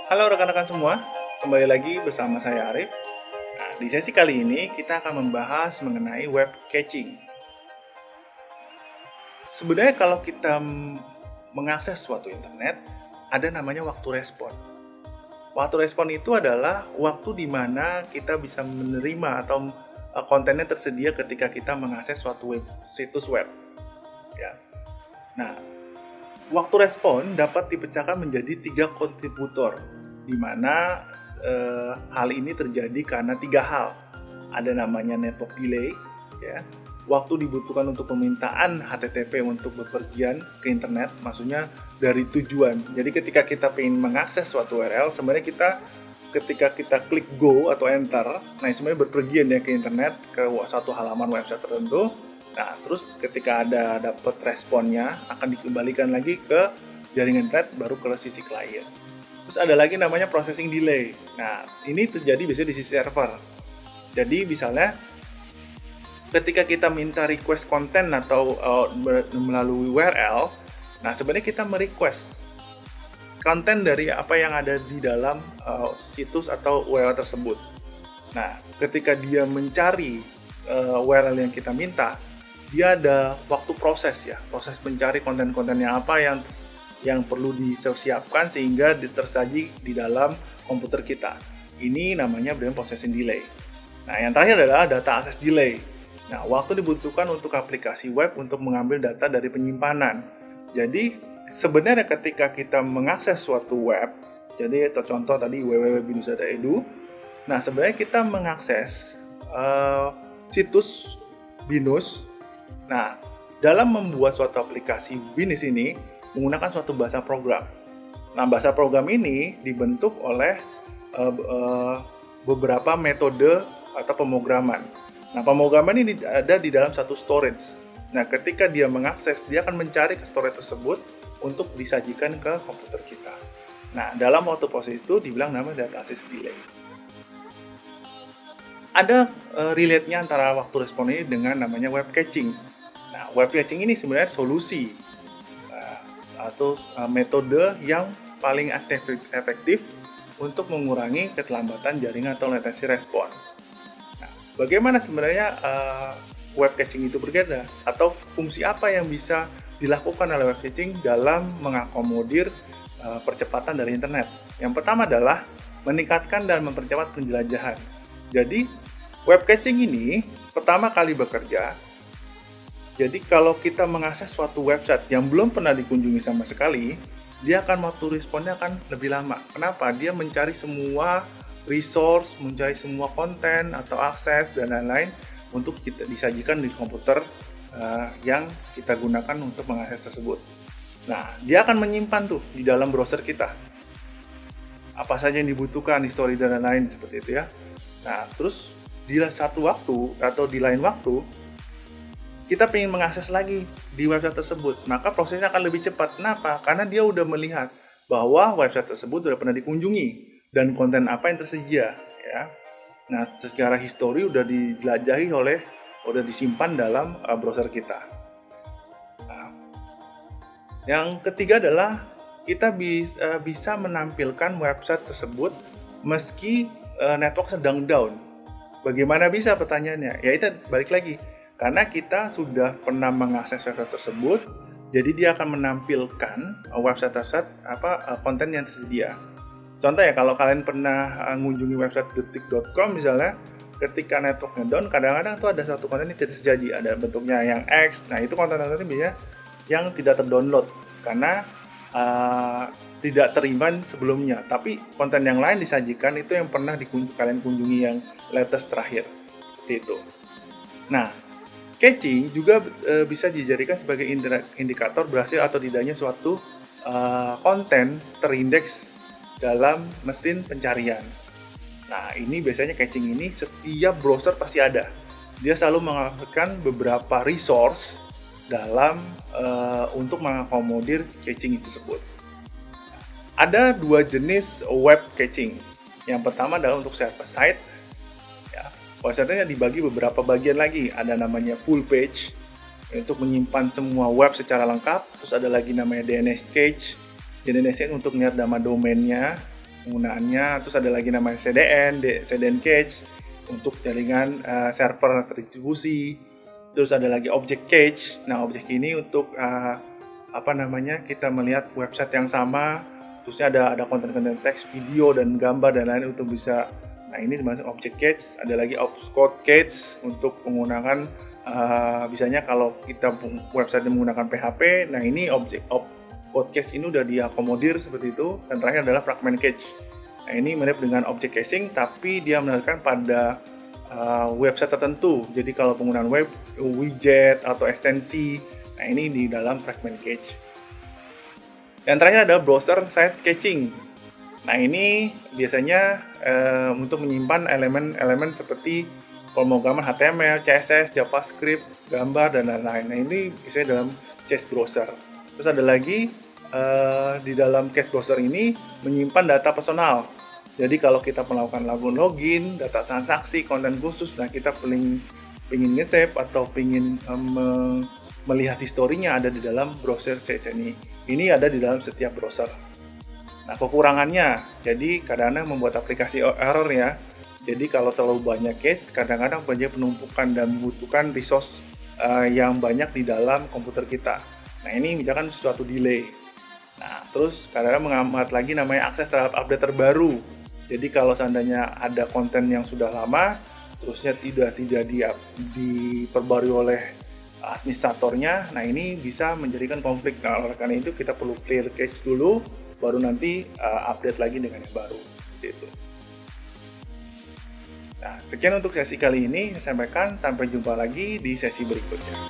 Halo rekan-rekan semua, kembali lagi bersama saya Arif. Nah, di sesi kali ini kita akan membahas mengenai web caching. Sebenarnya kalau kita mengakses suatu internet, ada namanya waktu respon. Waktu respon itu adalah waktu di mana kita bisa menerima atau kontennya tersedia ketika kita mengakses suatu situs web. Ya. Nah, waktu respon dapat dipecahkan menjadi 3 kontributor, di mana hal ini terjadi karena 3 hal. Ada namanya network delay, ya, waktu dibutuhkan untuk permintaan HTTP untuk bepergian ke internet, maksudnya dari tujuan. Jadi ketika kita ingin mengakses suatu URL, sebenarnya ketika kita klik go atau enter, nah sebenarnya berpergian ya ke internet, ke satu halaman website tertentu. Nah, terus ketika ada dapat responnya, akan dikembalikan lagi ke jaringan internet, baru ke sisi klien. Terus ada lagi namanya processing delay. Nah, ini terjadi biasanya di sisi server. Jadi misalnya ketika kita minta request konten atau melalui URL, nah sebenarnya kita merequest konten dari apa yang ada di dalam situs atau URL tersebut. Nah, ketika dia mencari URL yang kita minta, dia ada waktu proses ya, proses mencari konten-konten yang apa yang perlu disiapkan sehingga tersaji di dalam komputer kita. Ini namanya brand processing delay. Nah, yang terakhir adalah data access delay. Nah, waktu dibutuhkan untuk aplikasi web untuk mengambil data dari penyimpanan. Jadi, sebenarnya ketika kita mengakses suatu web, jadi contoh tadi www.binus.edu, nah sebenarnya kita mengakses situs Binus. Nah, dalam membuat suatu aplikasi Binus ini menggunakan suatu bahasa program. Nah, bahasa program ini dibentuk oleh beberapa metode atau pemrograman. Nah, pemrograman ini ada di dalam satu storage. Nah, ketika dia mengakses, dia akan mencari ke storage tersebut untuk disajikan ke komputer kita. Nah, dalam waktu proses itu dibilang namanya data access delay. Ada relate-nya antara waktu respon ini dengan namanya web caching. Nah, web caching ini sebenarnya solusi atau metode yang paling efektif untuk mengurangi keterlambatan jaringan atau latensi respon. Nah, bagaimana sebenarnya web caching itu berbeda? Atau fungsi apa yang bisa dilakukan oleh web caching dalam mengakomodir percepatan dari internet? Yang pertama adalah meningkatkan dan mempercepat penjelajahan. Jadi, web caching ini pertama kali bekerja. Jadi kalau kita mengakses suatu website yang belum pernah dikunjungi sama sekali, dia akan waktu responnya akan lebih lama. Kenapa? Dia mencari semua resource, mencari semua konten atau akses dan lain-lain untuk kita disajikan di komputer yang kita gunakan untuk mengakses tersebut. Nah, dia akan menyimpan tuh di dalam browser kita apa saja yang dibutuhkan, history dan lain-lain seperti itu ya. Nah, terus di satu waktu atau di lain waktu kita ingin mengakses lagi di website tersebut, maka prosesnya akan lebih cepat. Kenapa? Karena dia udah melihat bahwa website tersebut sudah pernah dikunjungi dan konten apa yang tersedia, ya. Nah, secara histori udah dijelajahi udah disimpan dalam browser kita. Nah, yang ketiga adalah kita bisa menampilkan website tersebut meski network sedang down. Bagaimana bisa pertanyaannya? Ya itu balik lagi. Karena kita sudah pernah mengakses website tersebut, jadi dia akan menampilkan website konten yang tersedia. Contoh ya, kalau kalian pernah mengunjungi website detik.com misalnya, ketika networknya down, kadang-kadang tuh ada satu konten yang tidak terjadi, ada bentuknya yang X. Nah, itu konten-konten biasanya yang tidak terdownload karena tidak terima sebelumnya. Tapi konten yang lain disajikan itu yang pernah kalian kunjungi yang latest terakhir. Seperti itu. Nah, caching juga bisa dijadikan sebagai indikator berhasil atau tidaknya suatu konten terindeks dalam mesin pencarian. Nah, ini biasanya caching ini setiap browser pasti ada. Dia selalu menggunakan beberapa resource dalam untuk mengakomodir caching tersebut. Ada 2 jenis web caching. Yang pertama adalah untuk server side. Website-nya dibagi beberapa bagian lagi. Ada namanya full page untuk menyimpan semua web secara lengkap. Terus ada lagi namanya DNS cache. DNS cache untuk nyari nama domainnya. penggunaannya. Terus ada lagi namanya CDN cache untuk jaringan server terdistribusi. Terus ada lagi object cache. Nah, object ini untuk kita melihat website yang sama, terusnya ada konten-konten teks, video, dan gambar dan lain untuk bisa. Nah, ini dimaksud object cache. Ada lagi opcode cache untuk menggunakan misalnya kalau kita website menggunakan PHP. Nah, ini opcode cache ini udah diakomodir seperti itu. Dan terakhir adalah fragment cache. Nah, ini mirip dengan object caching, tapi dia menawarkan pada website tertentu. Jadi kalau penggunaan web, widget atau ekstensi, nah ini di dalam fragment cache. Dan terakhir ada browser side caching. Nah, ini biasanya untuk menyimpan elemen-elemen seperti pemrograman HTML, CSS, JavaScript, gambar, dan lain-lain. Nah, ini biasanya dalam cache browser. Terus ada lagi di dalam cache browser ini menyimpan data personal. Jadi kalau kita melakukan login, data transaksi, konten khusus, nah kita pengen nge-save atau pengen melihat historinya ada di dalam browser cache ini. Ini ada di dalam setiap browser. Nah, kekurangannya, jadi kadang-kadang membuat aplikasi error ya. Jadi kalau terlalu banyak cache, kadang-kadang banyak penumpukan dan membutuhkan resource yang banyak di dalam komputer kita. Nah, ini misalkan suatu delay. Nah, terus kadang-kadang menghambat lagi namanya akses terhadap update terbaru. Jadi kalau seandainya ada konten yang sudah lama, terusnya tidak diperbarui oleh administratornya, nah ini bisa menjadikan konflik. Nah, oleh karena itu kita perlu clear cache dulu, baru nanti update lagi dengan yang baru. Seperti itu. Nah, sekian untuk sesi kali ini. Saya sampaikan, sampai jumpa lagi di sesi berikutnya.